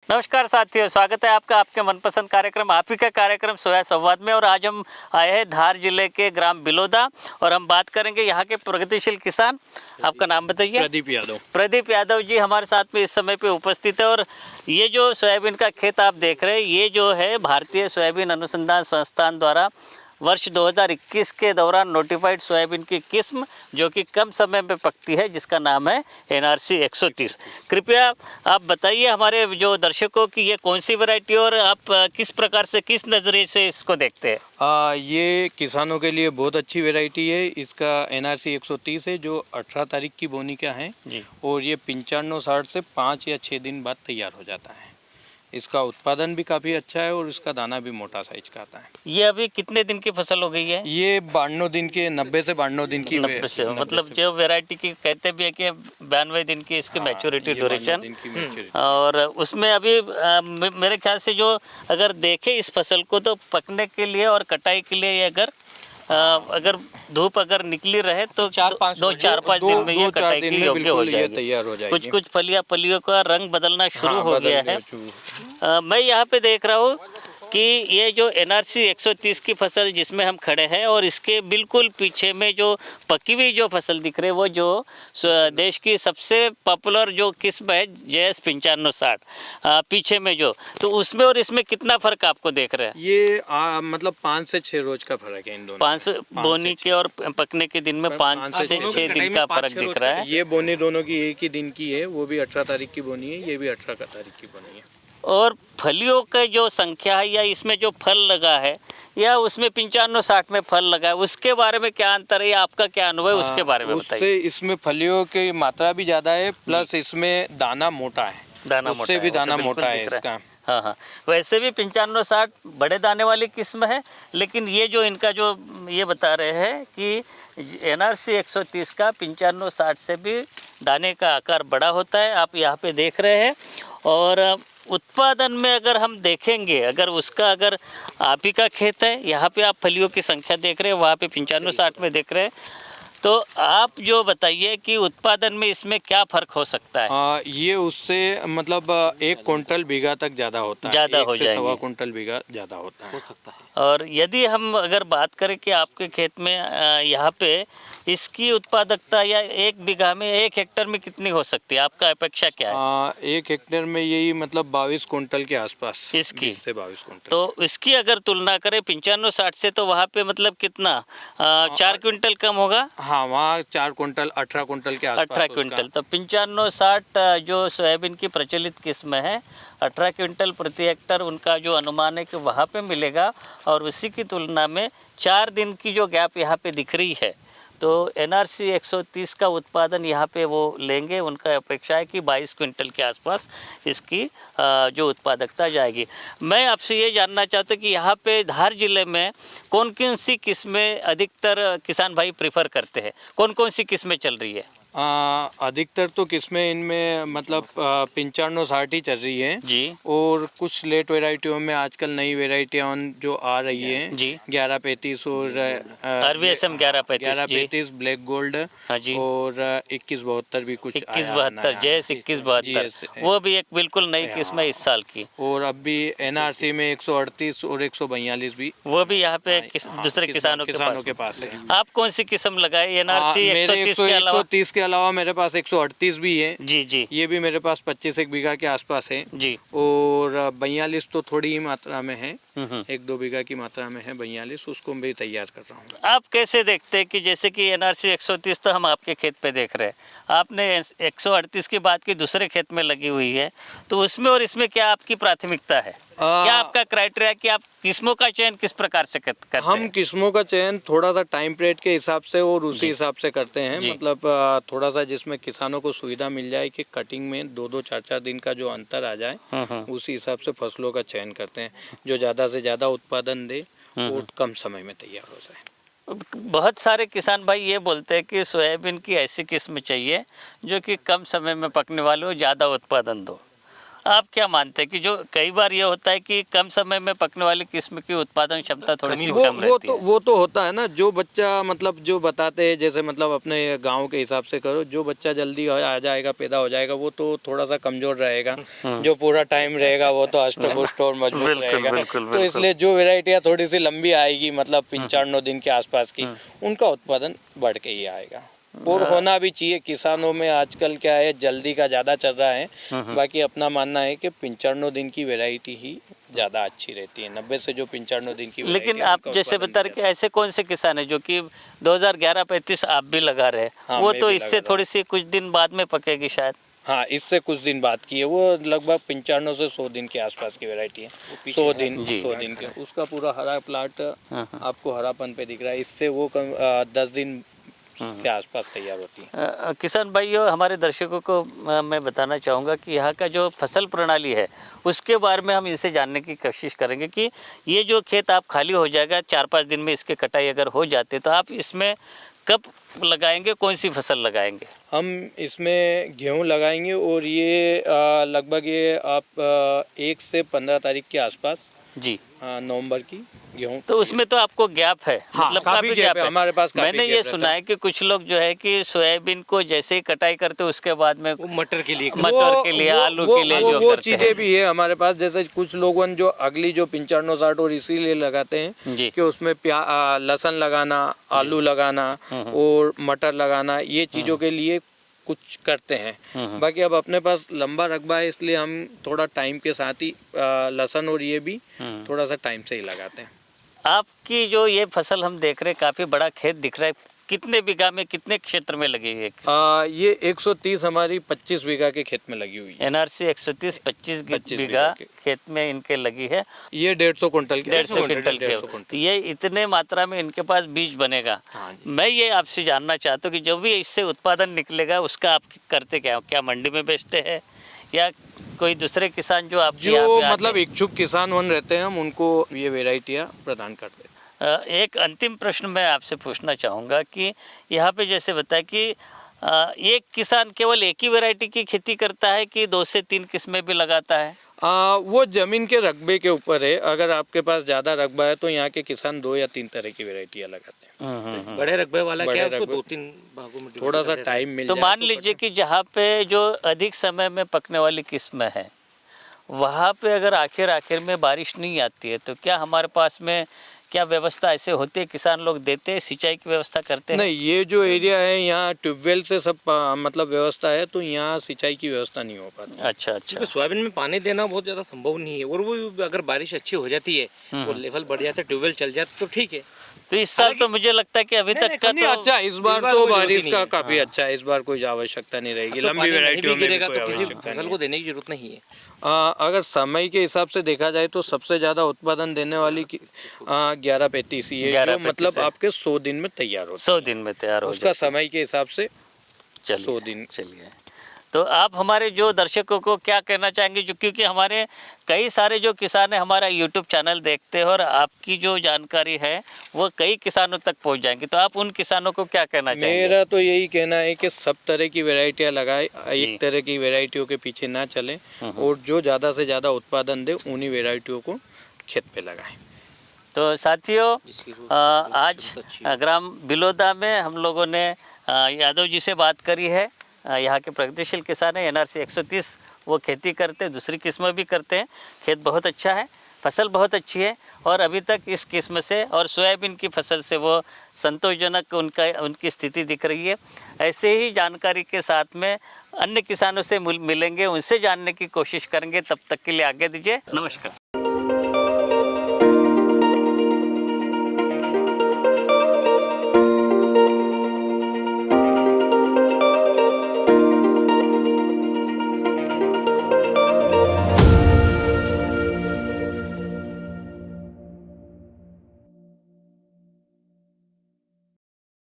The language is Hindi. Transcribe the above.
नमस्कार साथियों, स्वागत है आपका आपके मनपसंद कार्यक्रम आप ही का कार्यक्रम सोया संवाद में। और आज हम आए हैं धार जिले के ग्राम बिलोदा और हम बात करेंगे यहाँ के प्रगतिशील किसान। आपका नाम बताइए। प्रदीप यादव। प्रदीप यादव जी हमारे साथ में इस समय पे उपस्थित है। और ये जो सोयाबीन का खेत आप देख रहे हैं, ये जो है भारतीय सोयाबीन अनुसंधान संस्थान द्वारा वर्ष 2021 के दौरान नोटिफाइड सोयाबीन की किस्म जो कि कम समय में पकती है, जिसका नाम है NRC 130। कृपया आप बताइए हमारे जो दर्शकों की ये कौन सी वैरायटी और आप किस प्रकार से, किस नज़रिए से इसको देखते हैं। ये किसानों के लिए बहुत अच्छी वैरायटी है। इसका NRC 130 है जो 18 तारीख की बोनी का है जी। और ये 95-60 से 5 या 6 दिन बाद तैयार हो जाता है। इसका उत्पादन भी काफ़ी अच्छा है और इसका दाना भी मोटा साइज का आता है। ये अभी कितने दिन की फसल हो गई है? ये 92 दिन के 90 से 92 दिन की 90 से, मतलब जो वैरायटी की कहते भी है कि 92 दिन की इसकी मैच्योरिटी ड्यूरेशन। और उसमें अभी मेरे ख्याल से जो अगर देखें इस फसल को तो पकने के लिए और कटाई के लिए अगर धूप अगर निकली रहे तो 4-5 दिन में ये कटाई के योग्य हो जाएगी, तैयार हो जाएगी। कुछ फलियों का रंग बदलना शुरू हो गया है। मैं यहाँ पे देख रहा हूँ कि ये जो NRC 130 की फसल जिसमें हम खड़े हैं और इसके बिल्कुल पीछे में जो पकी हुई जो फसल दिख रही है वो जो देश की सबसे पॉपुलर जो किस्म है JS 9560 पीछे में जो, तो उसमें और इसमें कितना फर्क आपको देख रहे हैं? ये मतलब 5 से 6 रोज का फर्क है इन दोनों। 5 बोनी के और पकने के दिन में 5 से 6 दिन का फर्क दिख रहा है। ये बोनी दोनों की एक ही दिन की है, वो भी 18 तारीख की बोनी है, ये भी 18 तारीख की बोनी है। और फलियों का जो संख्या है या इसमें जो फल लगा है या उसमें 95-60 में फल लगा है, उसके बारे में क्या अंतर है या आपका क्या अनुभव है उसके बारे में बताइए। उससे इसमें फलियों की मात्रा भी ज़्यादा है, प्लस इसमें दाना मोटा है। उससे भी दाना मोटा है इसका। हाँ, वैसे भी 95-60 बड़े दाने वाली किस्म है, लेकिन ये जो इनका जो ये बता रहे हैं कि NRC 130 का 95-60 से भी दाने का आकार बड़ा होता है, आप यहाँ पे देख रहे हैं। और उत्पादन में अगर हम देखेंगे, अगर आप ही का खेत है, यहाँ पे आप फलियों की संख्या देख रहे हैं, वहाँ पे 95-60 में देख रहे हैं, तो आप जो बताइए कि उत्पादन में इसमें क्या फ़र्क हो सकता है? ये उससे मतलब 1 क्विंटल बीघा तक ज़्यादा होता है, ज़्यादा हो जाएगा, 1.25 क्विंटल बीघा ज़्यादा होता है, हो सकता है। और यदि हम अगर बात करें कि आपके खेत में यहाँ पे इसकी उत्पादकता या 1 बीघा में 1 हेक्टेयर में कितनी हो सकती है, आपका अपेक्षा क्या है? 1 हेक्टेयर में यही मतलब 22 क्विंटल के आसपास इसकी से 22 क्विंटल। तो इसकी अगर तुलना करें 95-60 से, तो वहाँ पे मतलब कितना 4 क्विंटल कम होगा। हाँ, वहाँ 4 क्विंटल 18 क्विंटल के आसपास। 18 क्विंटल, तो 95-60 जो सोयाबीन की प्रचलित किस्म है, 18 क्विंटल प्रति हेक्टर उनका जो अनुमान है कि वहाँ पे मिलेगा। और उसी की तुलना में 4 दिन की जो गैप यहाँ पे दिख रही है, तो NRC 130 का उत्पादन यहाँ पे वो लेंगे। उनका अपेक्षा है कि 22 क्विंटल के आसपास इसकी जो उत्पादकता जाएगी। मैं आपसे ये जानना चाहता हूँ कि यहाँ पे धार जिले में कौन कौन सी किस्में अधिकतर किसान भाई प्रेफर करते हैं, कौन कौन सी किस्में चल रही है? अधिकतर तो किस्में इनमें मतलब 95-60 ही चल रही है जी। और कुछ लेट वेराइटियों में आजकल नई वेराइटियाँ जो आ रही हैं जी। 1135 और RVSM 1135 ब्लैक गोल्ड। हाँ जी। और 2172 भी कुछ 2172 JS 2172 वो भी एक बिल्कुल नई किस्म है इस साल की। और अब भी NRC में 138 और 142 भी वो भी यहाँ पे दूसरे किसानों के पास है। आप कौन सी किस्म लगाए NRC 130 के अलावा मेरे पास 138 भी है। जी। ये भी मेरे पास 25 एक बीघा के आसपास है जी। और 42 तो थोड़ी ही मात्रा में है, 1-2 बीघा की मात्रा में है 42, उसको मैं तैयार कर रहा हूँ। आप कैसे देखते हैं कि जैसे कि NRC 130 तो हम आपके खेत पे देख रहे हैं, आपने 138 की बात की दूसरे खेत में लगी हुई है, तो उसमें और इसमें क्या आपकी प्राथमिकता है? क्या आपका क्राइटेरिया कि आप किस्मों का चयन किस प्रकार से करते हैं? हम किस्मों का चयन थोड़ा सा टाइम पीरियड के हिसाब से और उसी हिसाब से करते हैं। मतलब थोड़ा सा जिसमें किसानों को सुविधा मिल जाए कि कटिंग में 2-2, 4-4 दिन का जो अंतर आ जाए, उसी हिसाब से फसलों का चयन करते हैं जो ज़्यादा से ज़्यादा उत्पादन दे और कम समय में तैयार हो जाए। बहुत सारे किसान भाई ये बोलते हैं कि सोयाबीन की ऐसी किस्म चाहिए जो कि कम समय में पकने वाले हो, ज़्यादा उत्पादन दो। आप क्या मानते हैं कि जो कई बार ये होता है कि कम समय में पकने वाली किस्म की उत्पादन क्षमता थोड़ी सी कम रहती है? वो तो होता है ना, जो बच्चा मतलब जो बताते हैं, जैसे मतलब अपने गांव के हिसाब से करो, जो बच्चा जल्दी आ जाएगा, पैदा हो जाएगा, वो तो थोड़ा सा कमजोर रहेगा। जो पूरा टाइम रहेगा वो तो अष्टपुष्ट और मजबूत रहेगा। तो इसलिए जो वेराइटियाँ थोड़ी सी लंबी आएगी, मतलब 95 दिन के आसपास की, उनका उत्पादन बढ़ के ही आएगा। और होना भी चाहिए। किसानों में आजकल क्या है, जल्दी का ज़्यादा चल रहा है। बाकी अपना मानना है कि 95 दिन की वैरायटी ही ज़्यादा अच्छी रहती है, 90 से जो 95 दिन की। लेकिन आप जैसे बता रहे कि ऐसे कौन से किसान हैं जो कि 2011-35 आप भी लगा रहे, वो तो इससे थोड़ी सी कुछ दिन बाद में पकेगी शायद? हाँ, इससे कुछ दिन बाद की है, वो लगभग 95 से 100 दिन के आसपास की वैरायटी है। 100 दिन के, उसका पूरा हरा प्लाट आपको हरापन पे दिख रहा है। इससे वो 10 दिन के आसपास तैयार होती है। किसान भाइयों, हमारे दर्शकों को मैं बताना चाहूँगा कि यहाँ का जो फसल प्रणाली है उसके बारे में हम इनसे जानने की कोशिश करेंगे कि ये जो खेत आप खाली हो जाएगा 4-5 दिन में, इसके कटाई अगर हो जाते तो आप इसमें कब लगाएंगे, कौन सी फसल लगाएंगे? हम इसमें गेहूँ लगाएंगे और ये लगभग ये आप 1 से 15 तारीख के आसपास जी नवंबर की गेहूँ। तो उसमें तो आपको गैप है, हाँ, मतलब काफी गैप है हमारे पास। मैंने ये सुना है कि कुछ लोग जो है कि सोयाबीन को जैसे ही कटाई करते उसके बाद में मटर के लिए, आलू के लिए जो वो करते चीजें भी है हमारे पास। जैसे कुछ लोगों जो अगली जो 95-60 और इसीलिए लगाते हैं कि उसमें लहसुन लगाना, आलू लगाना और मटर लगाना, ये चीजों के लिए कुछ करते हैं। बाकी अब अपने पास लंबा रकबा है, इसलिए हम थोड़ा टाइम के साथ ही लहसुन और ये भी थोड़ा सा टाइम से ही लगाते हैं। आपकी जो ये फसल हम देख रहे हैं, काफी बड़ा खेत दिख रहा है, कितने बीघा में, कितने क्षेत्र में लगी हुई है? ये 130 हमारी 25 बीघा के खेत में लगी हुई है। NRC 130 25 बीघा खेत में इनके लगी है। ये 150 कुंटल की, 150 क्विंटल के, ये इतने मात्रा में इनके पास बीज बनेगा। मैं ये आपसे जानना चाहता हूँ कि जो भी इससे उत्पादन निकलेगा उसका आप करते क्या मंडी में बेचते हैं या कोई दूसरे किसान जो आप जो मतलब इच्छुक किसान रहते हैं, हम उनको ये वेराइटियाँ प्रदान करते हैं। एक अंतिम प्रश्न मैं आपसे पूछना चाहूँगा कि यहाँ पे जैसे बताया कि एक किसान केवल एक ही वैरायटी की खेती करता है कि 2 से 3 किस्में भी लगाता है? वो जमीन के रकबे के ऊपर है। अगर आपके पास ज़्यादा रकबा है तो यहाँ के किसान 2 या 3 तरह की वैरायटियाँ लगाते हैं। बड़े रकबे वाला क्या है, उसको 2-3 भागों में थोड़ा सा टाइम मिल तो मान लीजिए कि जहाँ पे जो अधिक समय में पकने वाली किस्म है, वहाँ पे अगर आखिर में बारिश नहीं आती है तो क्या हमारे पास में क्या व्यवस्था ऐसे होती है, किसान लोग देते हैं, सिंचाई की व्यवस्था करते हैं? नहीं, ये जो एरिया है यहाँ ट्यूबवेल से सब मतलब व्यवस्था है, तो यहाँ सिंचाई की व्यवस्था नहीं हो पाती। अच्छा। सोयाबीन में पानी देना बहुत ज़्यादा संभव नहीं है, और वो अगर बारिश अच्छी हो जाती है और लेवल बढ़ जाता है, ट्यूबवेल चल जाता तो ठीक है। तो इस साल तो मुझे लगता है कि अभी तक का तो अच्छा, इस बार तो बारिश का काफी अच्छा है। इस बार कोई आवश्यकता नहीं रहेगी। लंबी वैरायटियों में गिरेगा तो किसी फसल को देने की जरूरत नहीं है। अगर समय के हिसाब से देखा जाए तो सबसे ज्यादा उत्पादन देने वाली 1135 ही है, जो मतलब आपके 100 दिन में तैयार हो, 100 दिन में तैयार हो, उसका समय के हिसाब से 100 दिन। चलिए, तो आप हमारे जो दर्शकों को क्या कहना चाहेंगे, जो क्योंकि हमारे कई सारे जो किसान हैं हमारा YouTube चैनल देखते हैं और आपकी जो जानकारी है वो कई किसानों तक पहुंच जाएंगी, तो आप उन किसानों को क्या कहना चाहेंगे? मेरा तो यही कहना है कि सब तरह की वैरायटियां लगाएं, एक तरह की वैरायटियों के पीछे ना चलें और जो ज़्यादा से ज़्यादा उत्पादन दे उन्हीं वैरायटियों को खेत पे लगाएं। तो साथियों, आज ग्राम बिलोदा में हम लोगों ने यादव जी से बात करी है। यहाँ के प्रगतिशील किसान हैं, NRC 130 वो खेती करते हैं, दूसरी किस्में भी करते हैं। खेत बहुत अच्छा है, फसल बहुत अच्छी है और अभी तक इस किस्म से और सोयाबीन की फसल से वो संतोषजनक उनकी स्थिति दिख रही है। ऐसे ही जानकारी के साथ में अन्य किसानों से मिलेंगे, उनसे जानने की कोशिश करेंगे। तब तक के लिए आगे दीजिए, नमस्कार।